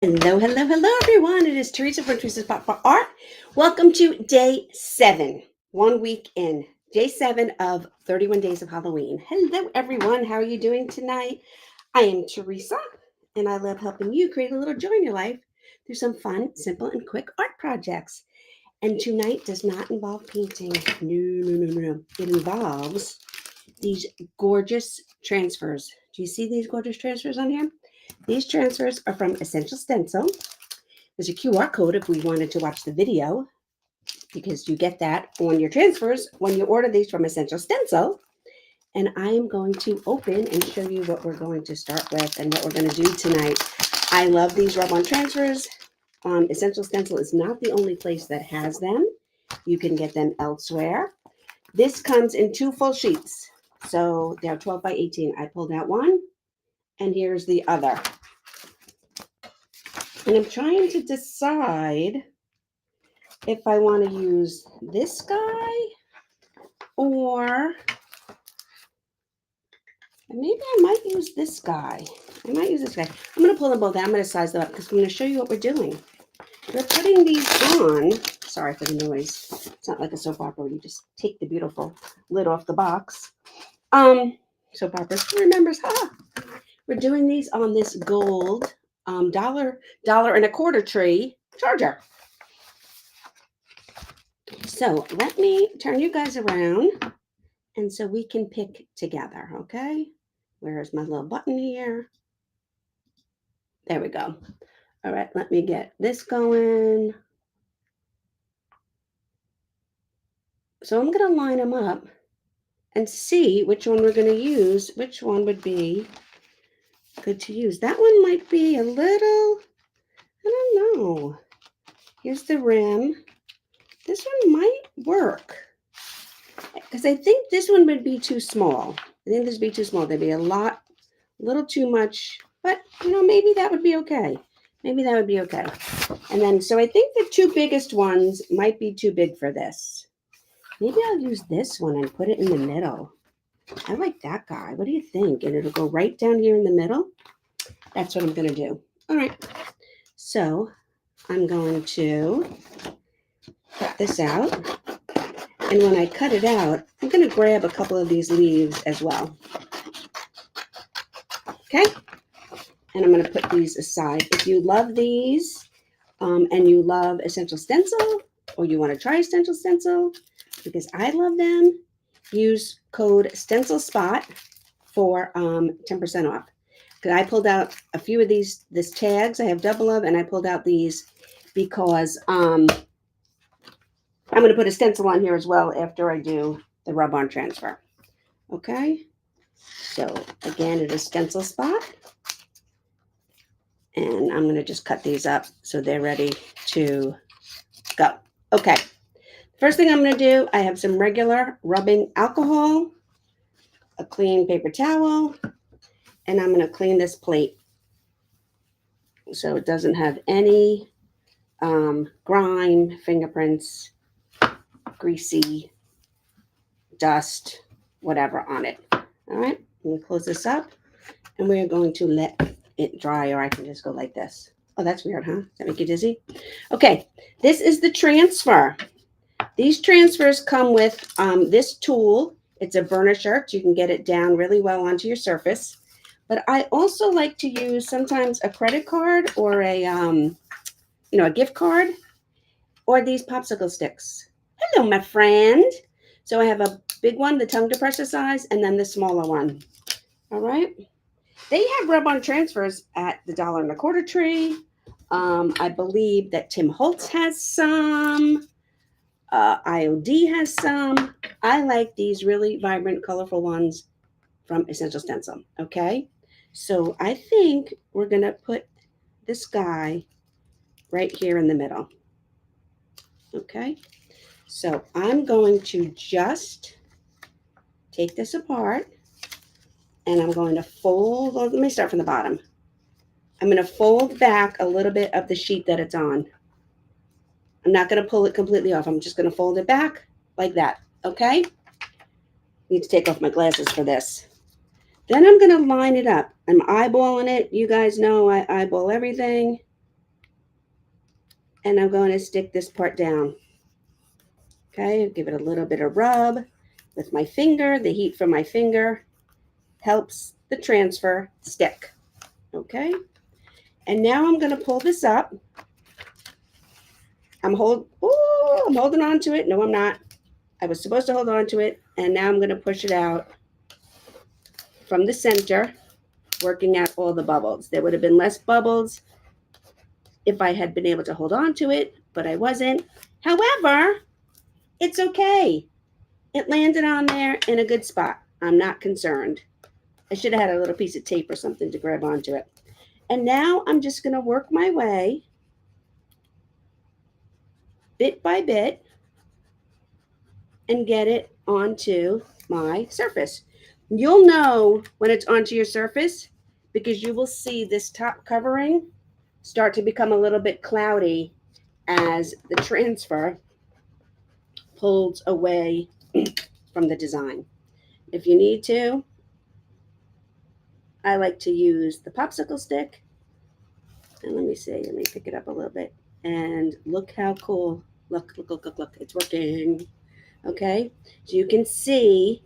Hello, hello, hello, everyone. It is Teresa from Teresa's Pop for Art. Welcome to day 7, 1 week in. Day 7 of 31 Days of Halloween. Hello, everyone. How are you doing tonight? I am Teresa, and I love helping you create a little joy in your life through some fun, simple, and quick art projects. And tonight does not involve painting. No. It involves these gorgeous transfers. Do you see these gorgeous transfers on here? These transfers are from Essential Stencil. There's a QR code if we wanted to watch the video, because you get that on your transfers when you order these from Essential Stencil. And I am going to open and show you what we're going to start with and what we're going to do tonight. I love these rub-on transfers. Essential Stencil is not the only place that has them. You can get them elsewhere. This comes in 2 full sheets. So they're 12 by 18. I pulled out one, and here's the other. And I'm trying to decide if I want to use this guy or maybe I might use this guy. I'm going to pull them both out. I'm going to size them up because I'm going to show you what we're doing. We're putting these on. Sorry for the noise. It's not like a soap opera where you just take the beautiful lid off the box. Soap operas, who remembers? We're doing these on this gold dollar and a quarter tree charger. So let me turn you guys around, and so we can pick together, okay? Where's my little button here? There we go. All right, let me get this going. So I'm going to line them up and see which one we're going to use, which one would be good to use. That one might be a little, I don't know. Here's the rim. This one might work because I think this one would be too small. I think this would be too small. There'd be a little too much, but maybe that would be okay. Maybe that would be okay. And then, so I think the 2 biggest ones might be too big for this. Maybe I'll use this one and put it in the middle. I like that guy. What do you think? And it'll go right down here in the middle. That's what I'm going to do. All right. So I'm going to cut this out. And when I cut it out, I'm going to grab a couple of these leaves as well. Okay? And I'm going to put these aside. If you love these and you love Essential Stencil, or you want to try Essential Stencil, because I love them, use code STENCILSPOT for 10% off. Because I pulled out a few of these tags. I have double of, and I pulled out these because I'm going to put a stencil on here as well after I do the rub-on transfer. Okay? So, again, it is STENCILSPOT. And I'm going to just cut these up so they're ready to go. Okay. First thing I'm going to do, I have some regular rubbing alcohol, a clean paper towel, and I'm going to clean this plate so it doesn't have any grime, fingerprints, greasy, dust, whatever on it. All right, I'm going to close this up, and we're going to let it dry, or I can just go like this. Oh, that's weird, huh? Does that make you dizzy? Okay, this is the transfer. These transfers come with this tool. It's a burnisher, so you can get it down really well onto your surface. But I also like to use sometimes a credit card or a gift card, or these popsicle sticks. Hello, my friend. So I have a big one, the tongue depressor size, and then the smaller one. All right. They have rub-on transfers at the dollar and a quarter tree. I believe that Tim Holtz has some. IOD has some. I like these really vibrant, colorful ones from Essential Stencil. Okay. So I think we're going to put this guy right here in the middle. Okay. So I'm going to just take this apart, and I'm going to fold. Let me start from the bottom. I'm going to fold back a little bit of the sheet that it's on. I'm not going to pull it completely off. I'm just going to fold it back like that. Okay. Need to take off my glasses for this. Then I'm going to line it up. I'm eyeballing it. You guys know I eyeball everything. And I'm going to stick this part down. Okay, give it a little bit of rub with my finger. The heat from my finger helps the transfer stick. Okay, and now I'm going to pull this up. I'm holding on to it. No, I'm not. I was supposed to hold on to it, and now I'm going to push it out from the center, working out all the bubbles. There would have been less bubbles if I had been able to hold on to it, but I wasn't. However, it's okay. It landed on there in a good spot. I'm not concerned. I should have had a little piece of tape or something to grab onto it. And now I'm just going to work my way bit by bit and get it onto my surface. You'll know when it's onto your surface because you will see this top covering start to become a little bit cloudy as the transfer pulls away from the design. If you need to, I like to use the popsicle stick. And let me pick it up a little bit. And look how cool. Look, it's working. Okay, so you can see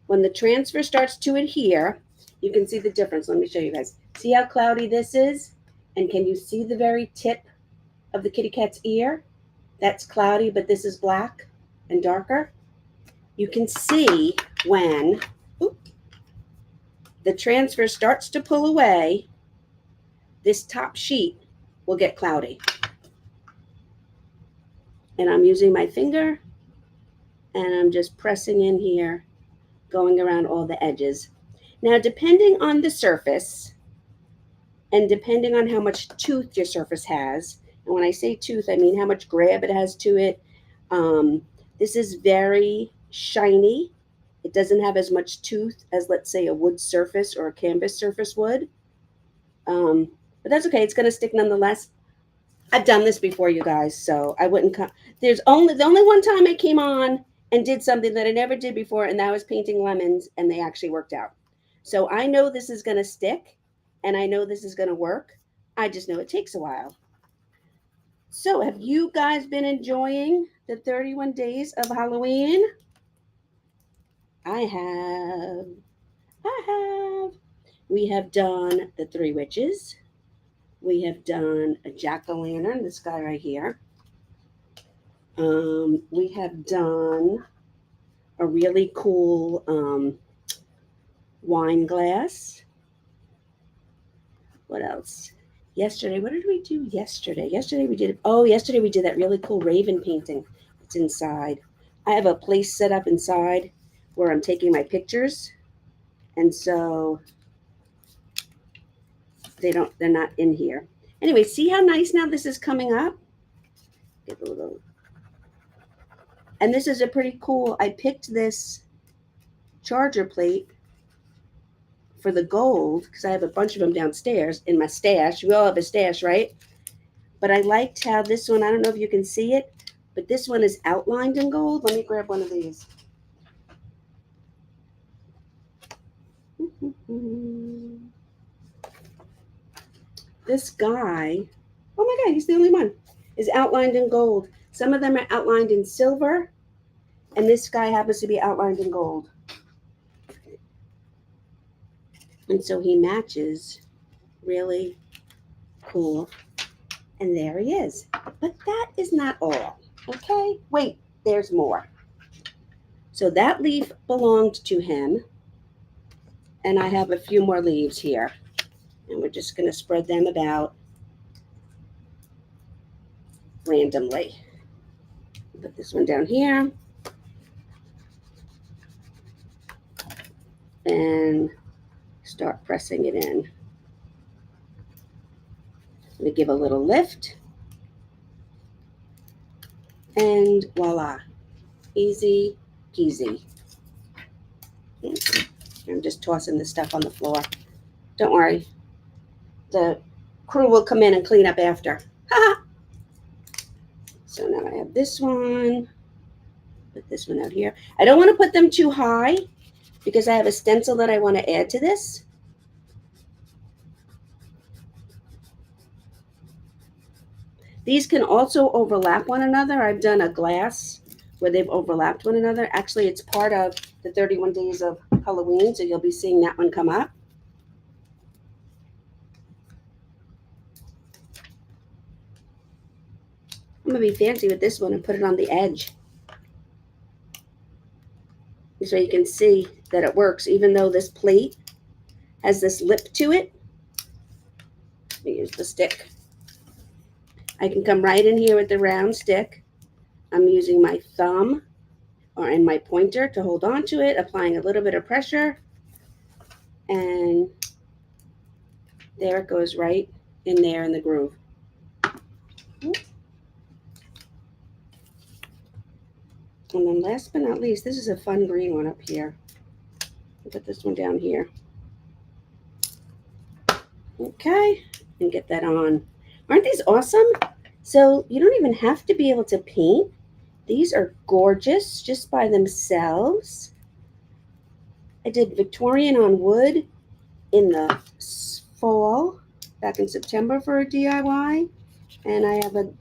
when the transfer starts to adhere, you can see the difference. Let me show you guys. See how cloudy this is? And can you see the very tip of the kitty cat's ear? That's cloudy, but this is black and darker. You can see when the transfer starts to pull away, this top sheet will get cloudy. And I'm using my finger and I'm just pressing in here, going around all the edges. Now, depending on the surface and depending on how much tooth your surface has, and when I say tooth, I mean how much grab it has to it. This is very shiny. It doesn't have as much tooth as, let's say, a wood surface or a canvas surface would. But that's okay. It's going to stick nonetheless. I've done this before, you guys, so I wouldn't come. The only one time I came on and did something that I never did before, and that was painting lemons, and they actually worked out. So I know this is going to stick, and I know this is going to work. I just know it takes a while. So have you guys been enjoying the 31 days of Halloween? I have. We have done the 3 witches. We have done a jack-o'-lantern, this guy right here. We have done a really cool wine glass. What else? Yesterday, what did we do yesterday? Yesterday we did that really cool raven painting. It's inside. I have a place set up inside where I'm taking my pictures. And so they're not in here. Anyway, see how nice now this is coming up? Get a little. And this is a pretty cool, I picked this charger plate for the gold because I have a bunch of them downstairs in my stash. We all have a stash, right? But I liked how this one, I don't know if you can see it, but this one is outlined in gold. Let me grab one of these. This guy, oh my God, he's the only one, is outlined in gold. Some of them are outlined in silver, and this guy happens to be outlined in gold. And so he matches really cool. And there he is. But that is not all. Okay, wait, there's more. So that leaf belonged to him. And I have a few more leaves here. And we're just going to spread them about randomly. Put this one down here. And start pressing it in. We give a little lift. And voila. Easy peasy. I'm just tossing this stuff on the floor. Don't worry. The crew will come in and clean up after. So now I have this one. Put this one out here. I don't want to put them too high because I have a stencil that I want to add to this. These can also overlap one another. I've done a glass where they've overlapped one another. Actually, it's part of the 31 days of Halloween, so you'll be seeing that one come up. I'm going to be fancy with this one and put it on the edge. So you can see that it works, even though this plate has this lip to it. Let me use the stick. I can come right in here with the round stick. I'm using my thumb and my pointer to hold on to it, applying a little bit of pressure. And there it goes right in there in the groove. And then last but not least, this is a fun green one up here. I'll put this one down here. Okay, and get that on. Aren't these awesome? So you don't even have to be able to paint. These are gorgeous just by themselves. I did Victorian on wood in the fall, back in September for a DIY. And I have a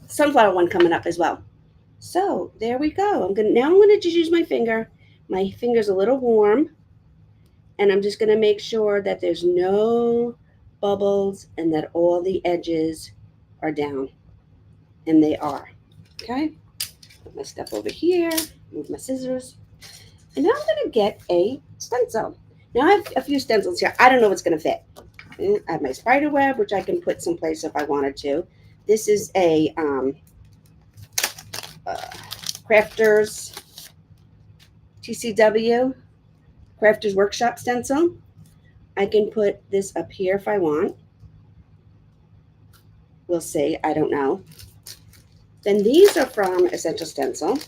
sunflower one coming up as well. So there we go. Now I'm gonna just use my finger. My finger's a little warm, and I'm just gonna make sure that there's no bubbles and that all the edges are down, and they are. Okay. Put my stuff over here. Move my scissors, and now I'm gonna get a stencil. Now I have a few stencils here. I don't know what's gonna fit. I have my spider web, which I can put someplace if I wanted to. This is a Crafters TCW Crafters Workshop stencil. I can put this up here if I want. We'll see. I don't know. Then these are from Essential Stencil.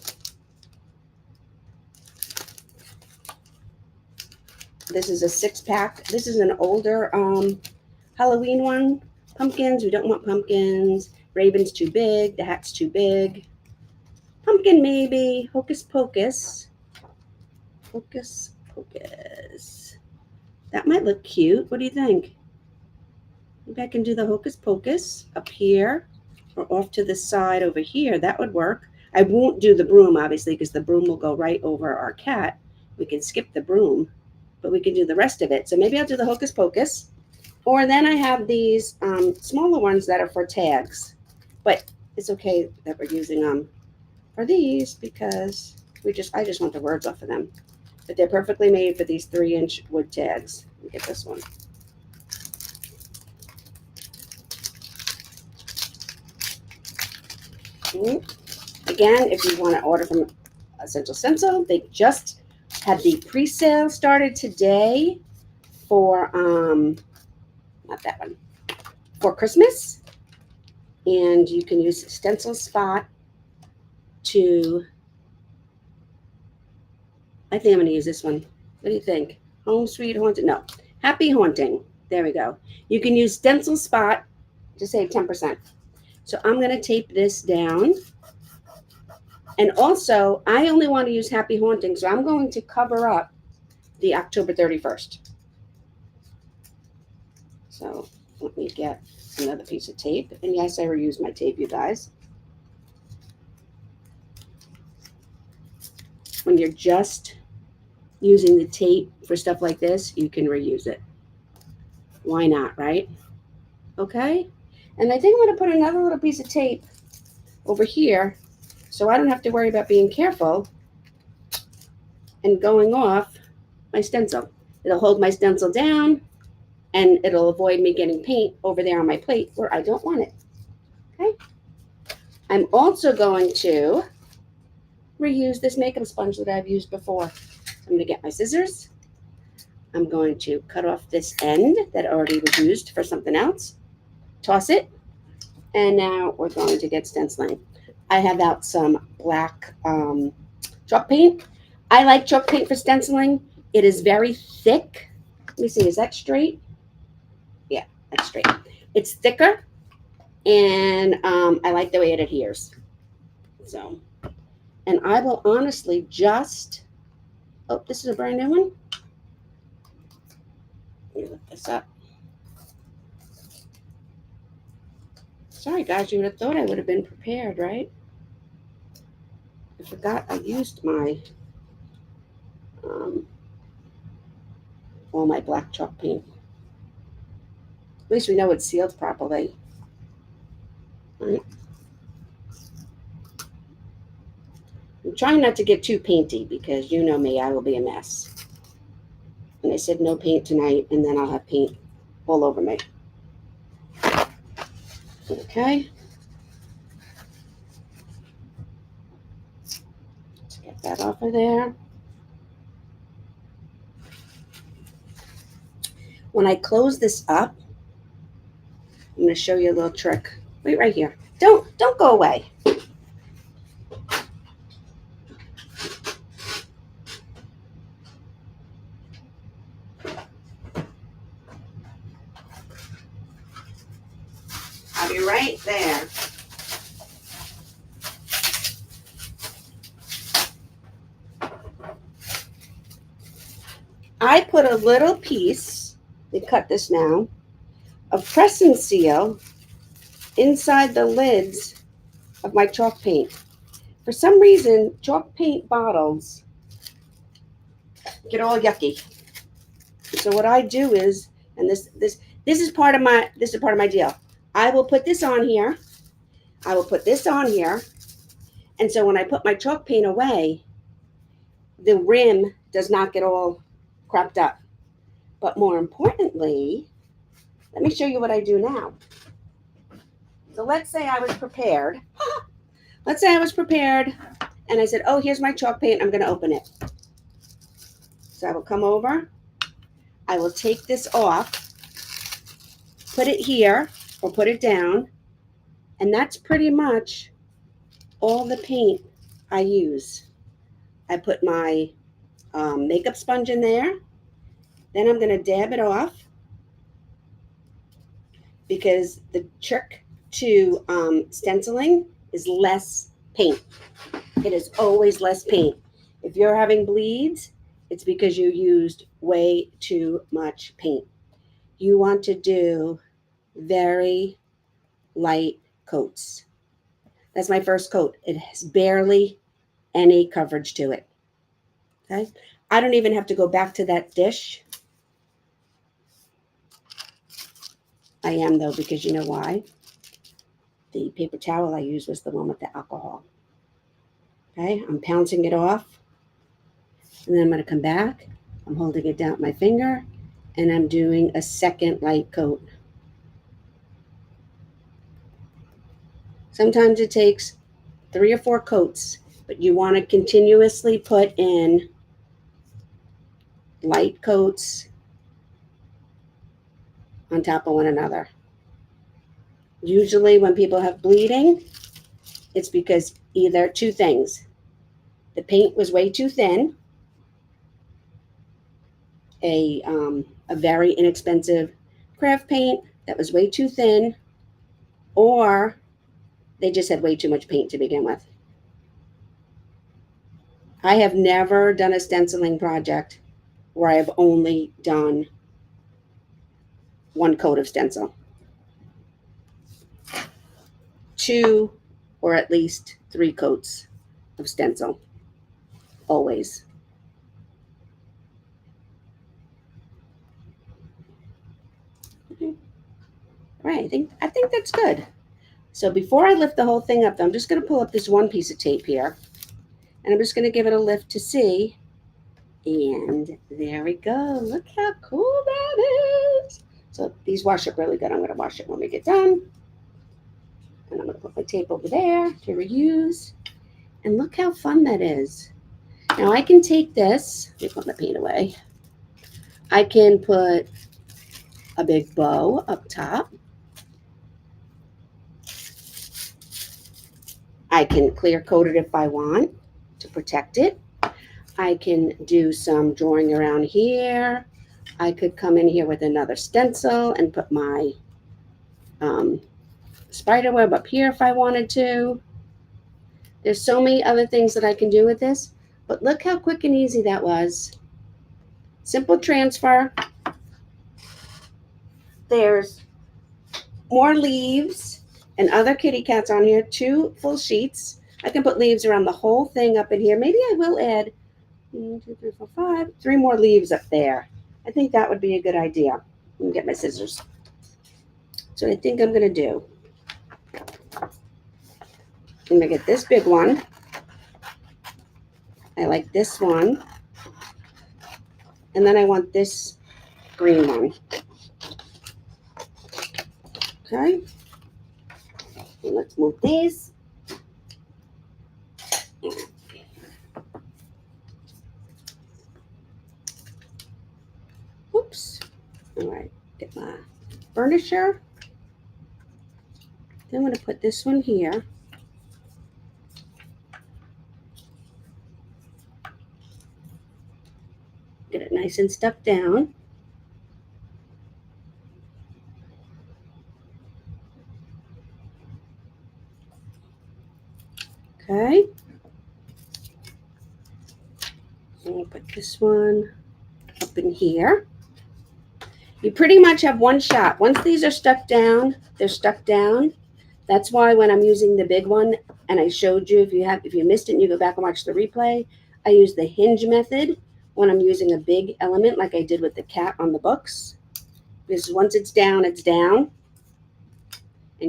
This is a 6-pack. This is an older Halloween one. Pumpkins. We don't want pumpkins. Raven's too big. The hat's too big. Pumpkin maybe. Hocus Pocus. Hocus Pocus. That might look cute. What do you think? Maybe I can do the Hocus Pocus up here or off to the side over here. That would work. I won't do the broom, obviously, because the broom will go right over our cat. We can skip the broom, but we can do the rest of it. So maybe I'll do the Hocus Pocus. Or then I have these smaller ones that are for tags. But it's okay that we're using them for these because I just want the words off of them. But they're perfectly made for these 3-inch wood tags. Let me get this one. Again, if you want to order from Essential Stencil, they just had the pre-sale started today for not that one, for Christmas. And you can use STENCILSPOT to, I think I'm going to use this one. What do you think? Home Sweet Haunting? No, Happy Haunting. There we go. You can use STENCILSPOT to save 10%. So I'm going to tape this down. And also, I only want to use Happy Haunting, so I'm going to cover up the October 31st. So let me get another piece of tape. And yes, I reuse my tape, you guys. When you're just using the tape for stuff like this, you can reuse it. Why not, right? Okay. And I think I'm going to put another little piece of tape over here so I don't have to worry about being careful and going off my stencil. It'll hold my stencil down and it'll avoid me getting paint over there on my plate where I don't want it. Okay. I'm also going to reuse this makeup sponge that I've used before. I'm going to get my scissors. I'm going to cut off this end that already was used for something else. Toss it. And now we're going to get stenciling. I have out some black chalk paint. I like chalk paint for stenciling. It is very thick. Let me see, is that straight? Yeah, that's straight. It's thicker, and I like the way it adheres. So, and I will honestly just, oh, this is a brand new one. Let me lift this up. Sorry, guys, you would have thought I would have been prepared, right? I forgot I used my all my black chalk paint. At least we know it's sealed properly. Right? I'm trying not to get too painty because you know me, I will be a mess. And I said no paint tonight, and then I'll have paint all over me. Okay. Let's get that off of there. When I close this up, I'm going to show you a little trick. Wait right here. Don't go away. I'll be right there. I put a little piece, we cut this now, of press and seal inside the lids of my chalk paint. For some reason, chalk paint bottles get all yucky. So what I do is, and this is part of my deal. I will put this on here. I will put this on here. And so when I put my chalk paint away, the rim does not get all cropped up. But more importantly, let me show you what I do now. So let's say I was prepared. Let's say I was prepared and I said, oh, here's my chalk paint. I'm going to open it. So I will come over. I will take this off, put it here or put it down. And that's pretty much all the paint I use. I put my makeup sponge in there. Then I'm going to dab it off because the trick to stenciling is less paint. It is always less paint. If you're having bleeds, it's because you used way too much paint. You want to do very light coats. That's my first coat. It has barely any coverage to it. Okay? I don't even have to go back to that dish. I am though, because you know why? The paper towel I used was the one with the alcohol. Okay, I'm pouncing it off. And then I'm going to come back. I'm holding it down with my finger. And I'm doing a second light coat. Sometimes it takes 3 or 4 coats. But you want to continuously put in light coats on top of one another. Usually when people have bleeding, it's because either 2 things. The paint was way too thin, a very inexpensive craft paint that was way too thin, or they just had way too much paint to begin with. I have never done a stenciling project where I have only done 1 coat of stencil. 2 or at least 3 coats of stencil, always. Okay. All right, I think that's good. So before I lift the whole thing up, I'm just going to pull up this one piece of tape here, and I'm just going to give it a lift to see. And there we go. Look how cool that is. So these wash up really good. I'm going to wash it when we get done. And I'm going to put my tape over there to reuse. And look how fun that is. Now I can take this. Let me put my paint away. I can put a big bow up top. I can clear coat it if I want to protect it. I can do some drawing around here. I could come in here with another stencil and put my spider web up here if I wanted to. There's so many other things that I can do with this, but look how quick and easy that was. Simple transfer. there's more leaves and other kitty cats on here, 2 full sheets. I can put leaves around the whole thing up in here. Maybe I will add 1, 2, 3, 4, 5, 3 more leaves up there. I think that would be a good idea. Let me get my scissors. So I think I'm going to do. I'm going to get this big one. I like this one. And then I want this green one. Okay. And let's move these. Oops. All right. Get my burnisher. Then I'm going to put this one here. Get it nice and stuck down. Okay. And we'll put this one up in here. You pretty much have one shot. Once these are stuck down, they're stuck down. That's why when I'm using the big one, and I showed you, if you missed it and you go back and watch the replay, I use the hinge method when I'm using a big element like I did with the cat on the books. Because once it's down, and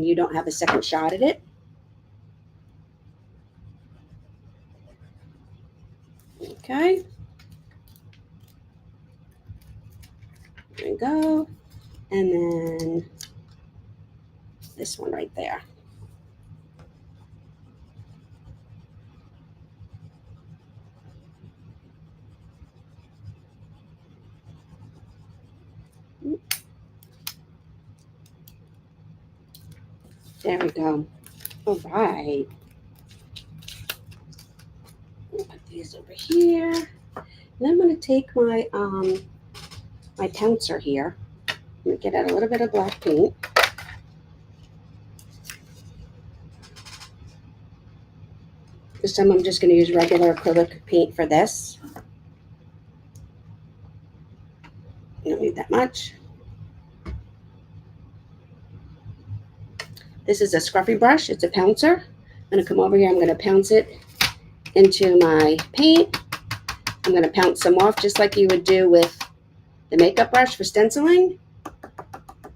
you don't have a second shot at it. Okay. There we go. And then this one right there. There we go. All right. I'll put these over here. And I'm going to take my my pouncer here. I'm going to get out a little bit of black paint. This time I'm just going to use regular acrylic paint for this. You don't need that much. This is a scruffy brush. It's a pouncer. I'm going to come over here. I'm going to pounce it into my paint. I'm going to pounce some off just like you would do with the makeup brush for stenciling.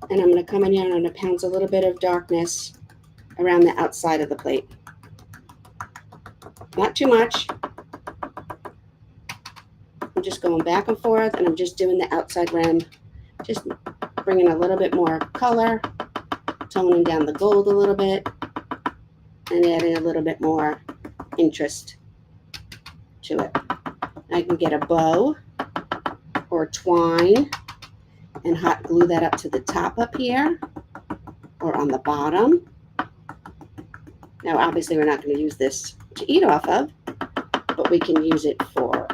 And I'm going to come in here and I'm going to pounce a little bit of darkness around the outside of the plate. Not too much. I'm just going back and forth and I'm just doing the outside rim. Just bringing a little bit more color, toning down the gold a little bit, and adding a little bit more interest to it. I can get a bow or twine and hot glue that up to the top up here or on the bottom. Now, obviously, we're not going to use this to eat off of, but we can use it for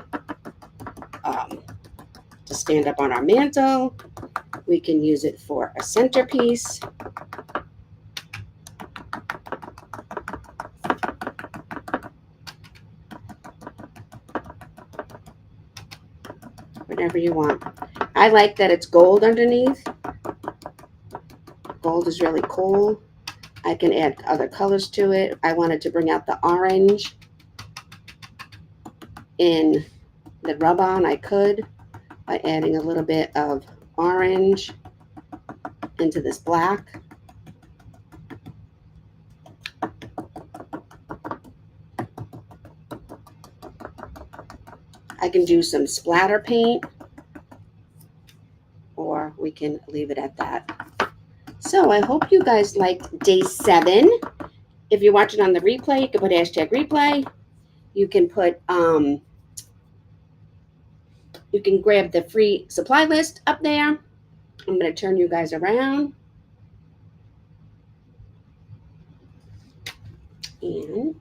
to stand up on our mantle. We can use it for a centerpiece. Whatever you want. I like that it's gold underneath. Gold is really cool. I can add other colors to it. I wanted to bring out the orange in the rub-on. I could by adding a little bit of orange into this black. I can do some splatter paint, or we can leave it at that. So I hope you guys liked day 7. If you're watching on the replay, you can put #replay. You can put, you can grab the free supply list up there. I'm going to turn you guys around. And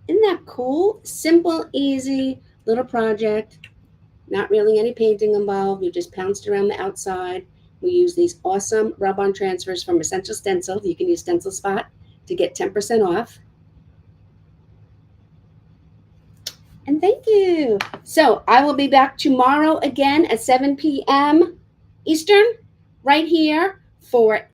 isn't that cool? Simple, easy little project. Not really any painting involved. We just pounced around the outside. We use these awesome rub-on transfers from Essential Stencil. You can use STENCILSPOT to get 10% off. And thank you. So I will be back tomorrow again at 7 p.m. Eastern, right here for